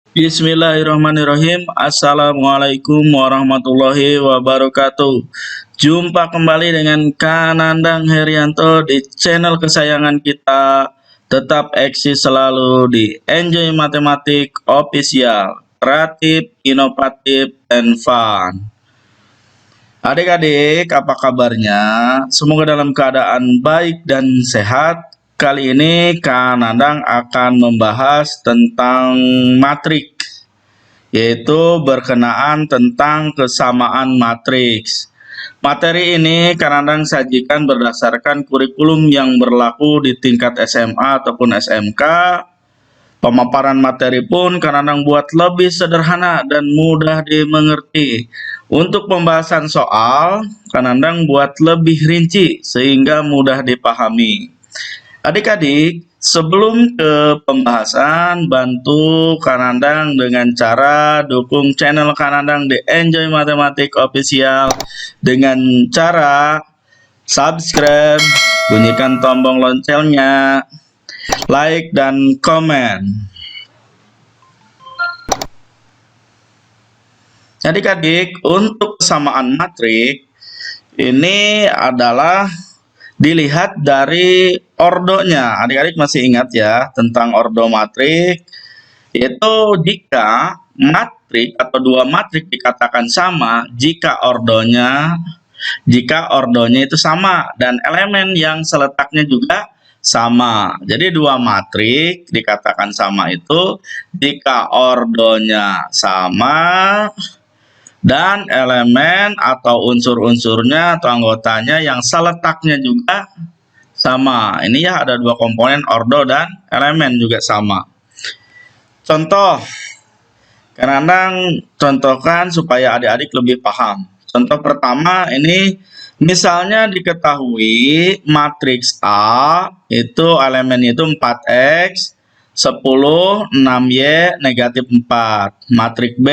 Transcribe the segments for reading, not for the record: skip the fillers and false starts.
Bismillahirrahmanirrahim. Assalamualaikum warahmatullahi wabarakatuh. Jumpa kembali dengan Kanandang Herianto di channel kesayangan kita. Tetap eksis selalu di Enjoy Matematik Official. Kreatif, inovatif, and fun. Adik-adik, apa kabarnya? Semoga dalam keadaan baik dan sehat. Kali ini Kanandang akan membahas tentang matrik, yaitu berkenaan tentang kesamaan matriks. Materi ini Kanandang sajikan berdasarkan kurikulum yang berlaku di tingkat SMA ataupun SMK. Pemaparan materi pun Kanandang buat lebih sederhana dan mudah dimengerti. Untuk pembahasan soal, Kanandang buat lebih rinci sehingga mudah dipahami. Adik-adik, sebelum ke pembahasan, bantu Kanandang dengan cara dukung channel Kanandang di Enjoy Matematik Official dengan cara subscribe, bunyikan tombol loncengnya, like dan komen. Adik-adik, untuk kesamaan matrik ini adalah dilihat dari ordonya. Adik-adik masih ingat ya tentang ordo matrik, yaitu jika matrik atau dua matrik dikatakan sama jika ordonya itu sama dan elemen yang seletaknya juga sama. Jadi dua matrik dikatakan sama itu jika ordonya sama dan elemen atau unsur-unsurnya atau anggotanya yang seletaknya juga sama. Ini ya ada dua komponen, ordo dan elemen juga sama. Contoh, Kanandang contohkan supaya adik-adik lebih paham. Contoh pertama ini misalnya diketahui matriks A itu elemennya itu 4X, 10, 6Y, negatif 4. Matriks B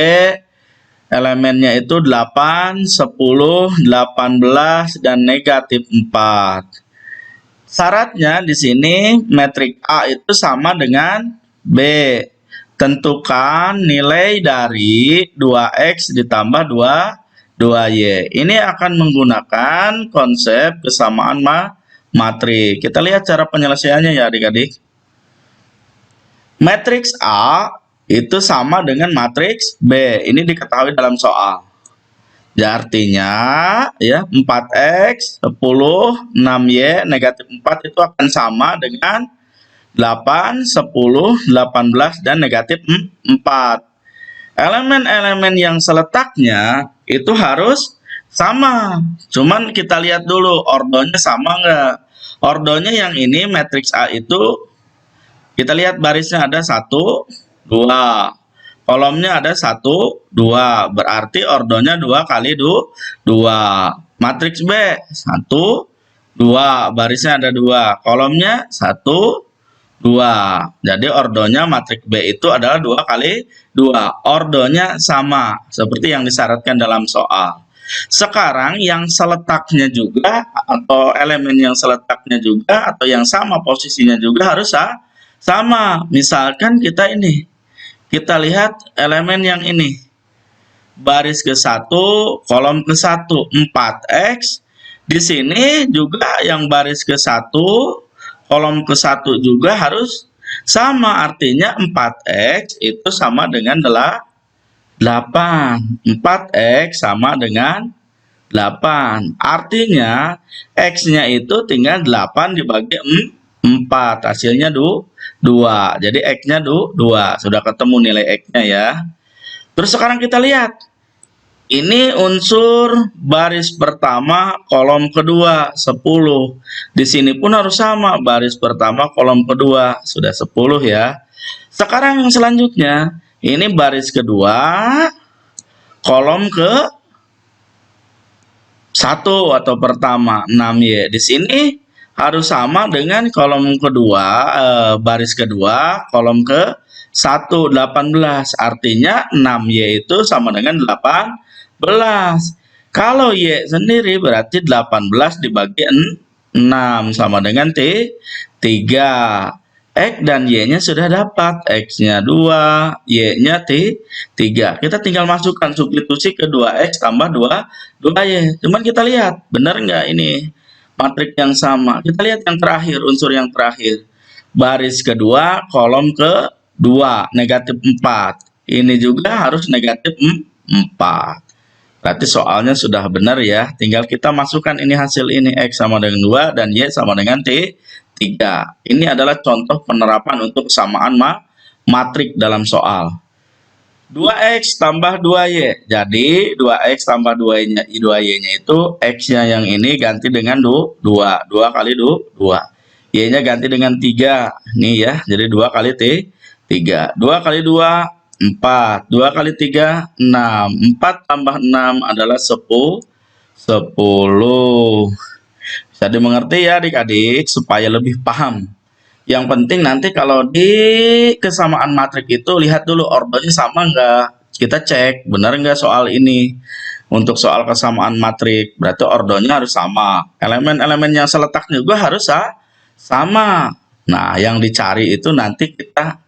elemennya itu 8, 10, 18, dan negatif 4. Syaratnya di sini metrik A itu sama dengan B. Tentukan nilai dari 2X ditambah 2Y. Ini akan menggunakan konsep kesamaan matrik. Kita lihat cara penyelesaiannya ya adik-adik. Matriks A itu sama dengan matriks B. Ini diketahui dalam soal. Ya, artinya ya 4X, 10, 6Y, negatif 4 itu akan sama dengan 8, 10, 18, dan negatif 4. Elemen-elemen yang seletaknya itu harus sama. Cuman kita lihat dulu ordonya sama nggak. Ordonya yang ini matriks A itu kita lihat barisnya ada 1, 2. Kolomnya ada 1, 2. Berarti ordonya 2 kali 2. Matriks B 1, 2. Barisnya ada 2. Kolomnya 1, 2. Jadi ordonya matriks B itu adalah 2 kali 2. Ordonya sama seperti yang disyaratkan dalam soal. Sekarang yang seletaknya juga atau elemen yang seletaknya juga atau yang sama posisinya juga harus sama. Misalkan kita lihat elemen yang ini. Baris ke-1, kolom ke-1, 4X. Di sini juga yang baris ke-1, kolom ke-1 juga harus sama. Artinya 4X itu sama dengan 8. 4X sama dengan 8. Artinya X-nya itu tinggal 8 dibagi 4. Hasilnya 2. Jadi X-nya 2. Sudah ketemu nilai X-nya ya. Terus sekarang kita lihat. Ini unsur baris pertama, kolom kedua, 10. Di sini pun harus sama. Baris pertama, kolom kedua. Sudah 10 ya. Sekarang yang selanjutnya. Ini baris kedua, kolom ke 1 atau pertama 6Y. Di sini harus sama dengan kolom kedua, baris kedua, kolom ke 1, 18. Artinya 6Y itu sama dengan 18. Kalau Y sendiri berarti 18 dibagi 6 sama dengan 3. X dan Y-nya sudah dapat. X-nya 2, Y-nya 3. Kita tinggal masukkan substitusi ke 2X tambah 2Y. Cuman kita lihat, benar nggak ini matriks yang sama? Kita lihat yang terakhir, unsur yang terakhir. Baris kedua, kolom kedua, negatif 4. Ini juga harus negatif 4. Berarti soalnya sudah benar ya. Tinggal kita masukkan ini hasil ini. X sama dengan 2 dan Y sama dengan 3. Ini adalah contoh penerapan untuk kesamaan matrik dalam soal. 2X tambah 2Y. Jadi 2X tambah 2Y-nya itu X-nya yang ini ganti dengan 2. 2 kali 2. Y-nya ganti dengan 3. Nih ya. Jadi 2 kali 3. 2 kali 2, 4. 2 kali 3, 6. 4 tambah 6 adalah 10. Bisa dimengerti ya adik-adik supaya lebih paham. Yang penting nanti kalau di kesamaan matrik itu lihat dulu ordernya sama nggak. Kita cek benar nggak soal ini. Untuk soal kesamaan matrik berarti ordernya harus sama. Elemen-elemen yang seletak juga harus sama. Nah, yang dicari itu nanti kita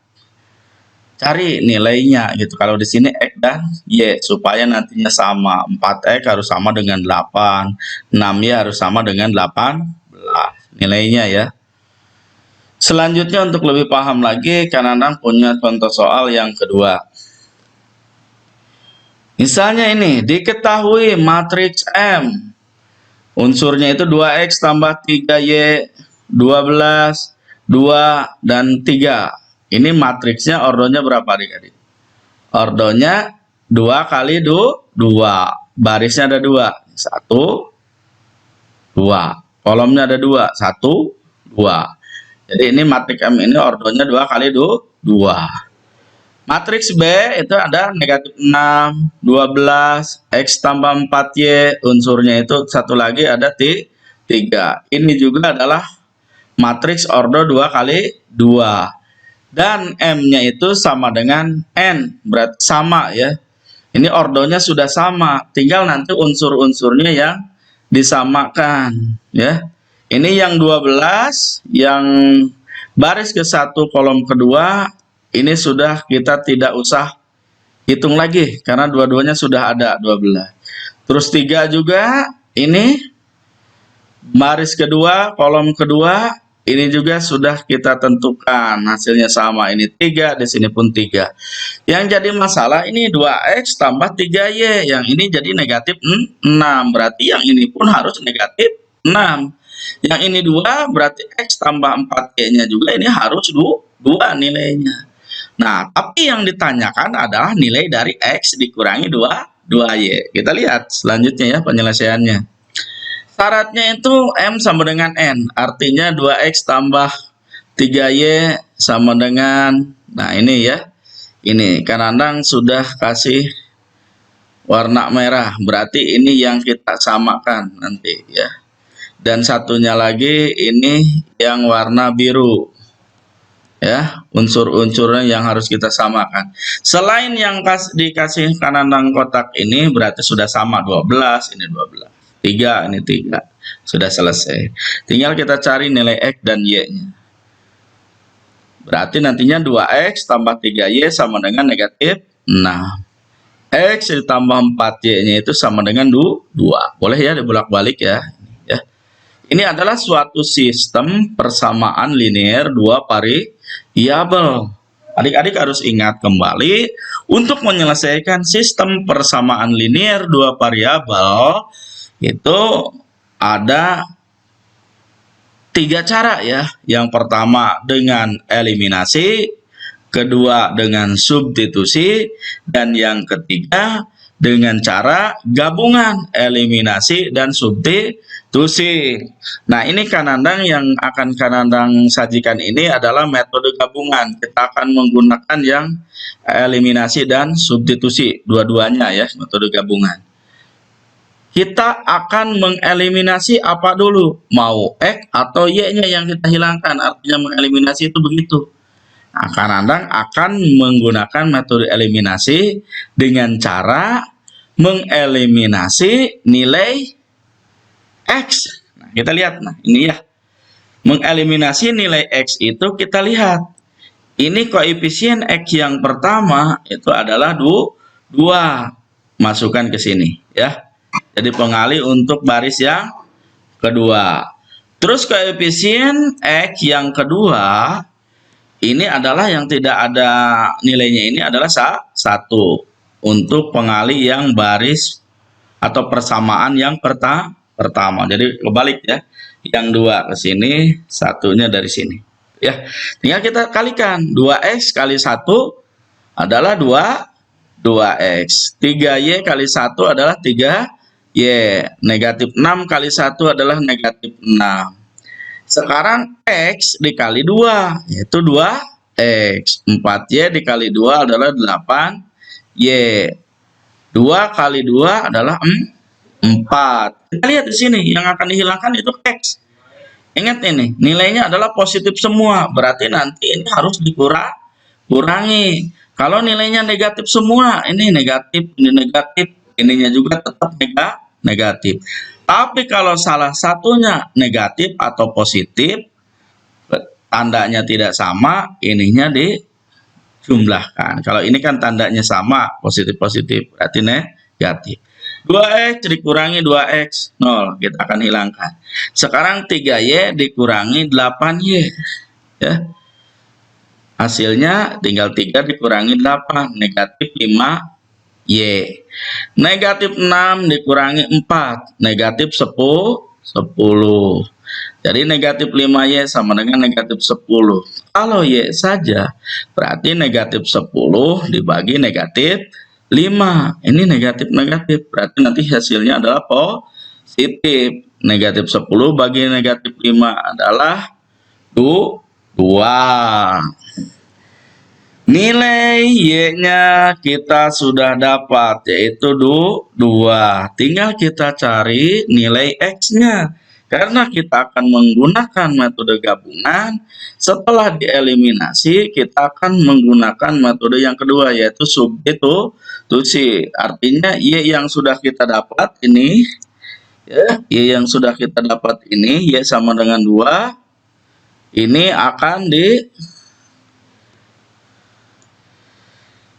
cari nilainya gitu. Kalau di sini X dan Y supaya nantinya sama. 4X harus sama dengan 8, 6Y harus sama dengan 18 nilainya ya. Selanjutnya untuk lebih paham lagi, Kanandang punya contoh soal yang kedua. Misalnya ini, diketahui matriks M. Unsurnya itu 2X tambah 3Y, 12, 2, dan 3. Ini matriksnya ordonya berapa adik-adik? Ordonya 2 kali 2. Barisnya ada 2. 1, 2. Kolomnya ada 2. 1, 2. Jadi ini matriks M ini ordonya 2 kali 2. Matriks B itu ada negatif 6, 12, X tambah 4Y. Unsurnya itu satu lagi ada 3. Ini juga adalah matriks ordo 2 kali 2. Dan M-nya itu sama dengan N, berarti sama ya. Ini ordonya sudah sama, tinggal nanti unsur-unsurnya yang disamakan ya. Ini yang 12, yang baris ke-1 kolom kedua, ini sudah kita tidak usah hitung lagi karena dua-duanya sudah ada 12. Terus 3 juga, ini baris kedua kolom kedua, ini juga sudah kita tentukan hasilnya sama. Ini 3, di sini pun 3. Yang jadi masalah ini 2X tambah 3Y. Yang ini jadi negatif 6. Berarti yang ini pun harus negatif 6. Yang ini 2 berarti X tambah 4Y-nya juga ini harus 2 nilainya. Nah, tapi yang ditanyakan adalah nilai dari X dikurangi 2Y. Kita lihat selanjutnya ya penyelesaiannya. Syaratnya itu M sama dengan N, artinya 2X tambah 3Y sama dengan, nah ini ya, ini Kanandang sudah kasih warna merah, berarti ini yang kita samakan nanti ya. Dan satunya lagi ini yang warna biru ya, unsur-unsurnya yang harus kita samakan. Selain yang dikasih Kanandang kotak ini berarti sudah sama 12, ini 12. 3, ini 3. Sudah selesai. Tinggal kita cari nilai X dan Y-nya. Berarti nantinya 2X tambah 3Y sama dengan negatif 6. X ditambah 4Y-nya itu sama dengan 2. Boleh ya dibolak-balik ya. Ini adalah suatu sistem persamaan linear 2 variabel. Adik-adik harus ingat kembali, untuk menyelesaikan sistem persamaan linear 2 variabel, itu ada 3 cara ya. Yang pertama dengan eliminasi, kedua dengan substitusi, dan yang ketiga dengan cara gabungan eliminasi dan substitusi. Nah, ini Kanandang yang akan Kanandang sajikan ini adalah metode gabungan. Kita akan menggunakan yang eliminasi dan substitusi, dua-duanya ya, metode gabungan. Kita akan mengeliminasi apa dulu? Mau X atau Y-nya yang kita hilangkan. Artinya mengeliminasi itu begitu. Nah, Kanandang akan menggunakan metode eliminasi dengan cara mengeliminasi nilai X. Nah, kita lihat. Nah, ini ya. Mengeliminasi nilai X itu kita lihat. Ini koefisien X yang pertama itu adalah 2. Masukkan ke sini ya. Jadi pengalih untuk baris yang kedua. Terus koefisien X yang kedua ini adalah yang tidak ada nilainya, ini adalah 1 untuk pengalih yang baris atau persamaan yang pertama. Jadi kebalik ya. Yang 2 ke sini, satunya dari sini. Ya, tinggal kita kalikan. 2x kali 1 adalah 2x. 3y kali 1 adalah 3y. Negatif 6 kali 1 adalah negatif 6. Sekarang x dikali 2, yaitu 2x. 4y dikali 2 adalah 8y. 2 kali 2 adalah 4. Kita lihat di sini, yang akan dihilangkan itu x. Ingat ini, nilainya adalah positif semua, berarti nanti ini harus dikurangi. Kalau nilainya negatif semua, ini negatif, ininya juga tetap negatif. Tapi kalau salah satunya negatif atau positif, tandanya tidak sama, ininya dijumlahkan. Kalau ini kan tandanya sama, positif-positif, berarti negatif. 2x dikurangi 2x, 0. Kita akan hilangkan. Sekarang 3y dikurangi 8y. Ya. Hasilnya tinggal 3 dikurangi 8, negatif 5y. Negatif 6 dikurangi 4, negatif 10. Jadi negatif 5y sama dengan negatif 10. Kalau y saja, berarti negatif 10 dibagi negatif 5. Ini negatif-negatif, berarti nanti hasilnya adalah positif. Negatif 10 bagi negatif 5 adalah 2. Nilai y-nya kita sudah dapat, yaitu 2. Tinggal kita cari nilai x-nya. Karena kita akan menggunakan metode gabungan, setelah dieliminasi kita akan menggunakan metode yang kedua, yaitu substitusi. Artinya y yang sudah kita dapat ini, ya, y yang sudah kita dapat ini, y sama dengan 2, ini akan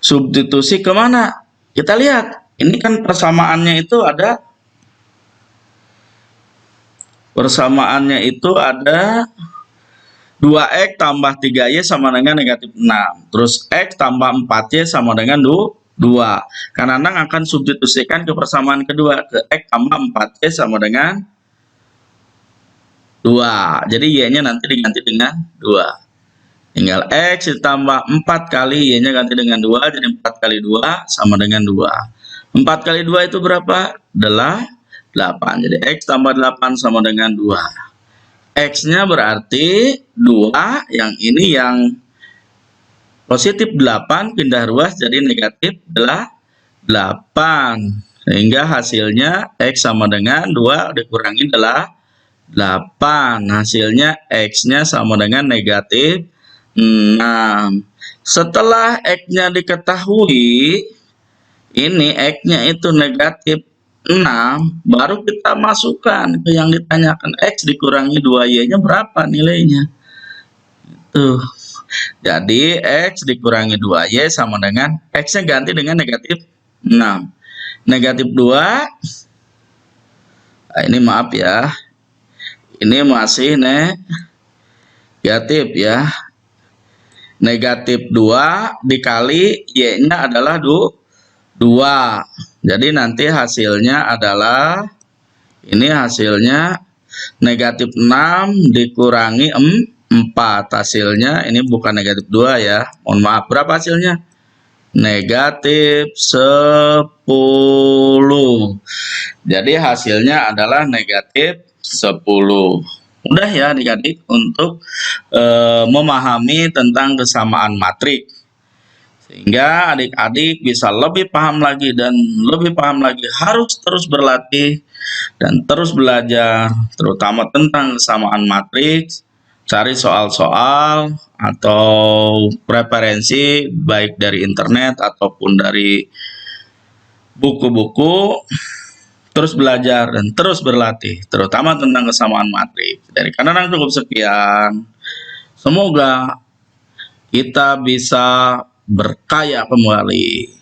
disubstitusi kemana? Kita lihat, ini kan persamaannya itu ada, persamaannya itu ada 2x tambah 3y sama dengan negatif 6. Terus x tambah 4y sama dengan 2. Karena akan substitusikan ke persamaan kedua, ke x tambah 4y sama dengan 2. Jadi y-nya nanti diganti dengan 2. Tinggal x ditambah 4 kali y-nya ganti dengan 2, jadi 4 kali 2 sama dengan 2. 4 kali 2 itu berapa? Adalah 8. Jadi x tambah 8 sama dengan 2. X-nya berarti 2, yang ini yang positif 8 pindah ruas jadi negatif 8. Sehingga hasilnya x sama dengan 2 dikurangi 8. Hasilnya x-nya sama dengan negatif 6. Setelah x-nya diketahui, ini x-nya itu negatif 6, baru kita masukkan ke yang ditanyakan, x dikurangi 2y-nya berapa nilainya. Tuh. Jadi x dikurangi 2y sama dengan, x-nya ganti dengan negatif 6. Negatif 2, nah ini maaf ya, ini masih negatif ya. Negatif 2 dikali y-nya adalah 2. Jadi nanti hasilnya adalah, ini hasilnya negatif 6 dikurangi 4. Hasilnya ini bukan negatif 2 ya. Mohon maaf, berapa hasilnya? Negatif 10. Jadi hasilnya adalah negatif 10. Mudah ya adik-adik untuk memahami tentang kesamaan matriks. Sehingga adik-adik bisa lebih paham lagi dan lebih paham lagi, harus terus berlatih dan terus belajar, terutama tentang kesamaan matriks, cari soal-soal atau referensi baik dari internet ataupun dari buku-buku. terus belajar dan terus berlatih, terutama tentang kesamaan matriks. Dari kanan cukup sekian. Semoga kita bisa berkaya kembali.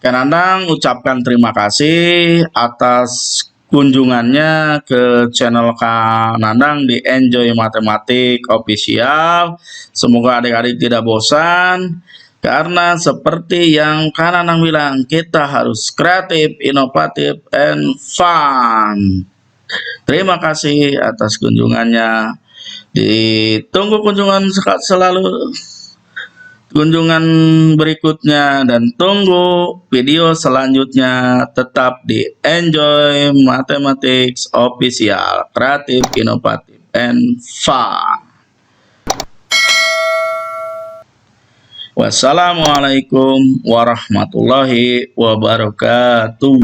Kanandang ucapkan terima kasih atas kunjungannya ke channel Kanandang di Enjoy Matematik Official. Semoga adik-adik tidak bosan, karena seperti yang Kanandang bilang, kita harus kreatif, inovatif, and fun. Terima kasih atas kunjungannya. Ditunggu kunjungan berikutnya, dan tunggu video selanjutnya. Tetap di Enjoy Mathematics Official, kreatif, inovatif, and fun. Wassalamualaikum warahmatullahi wabarakatuh.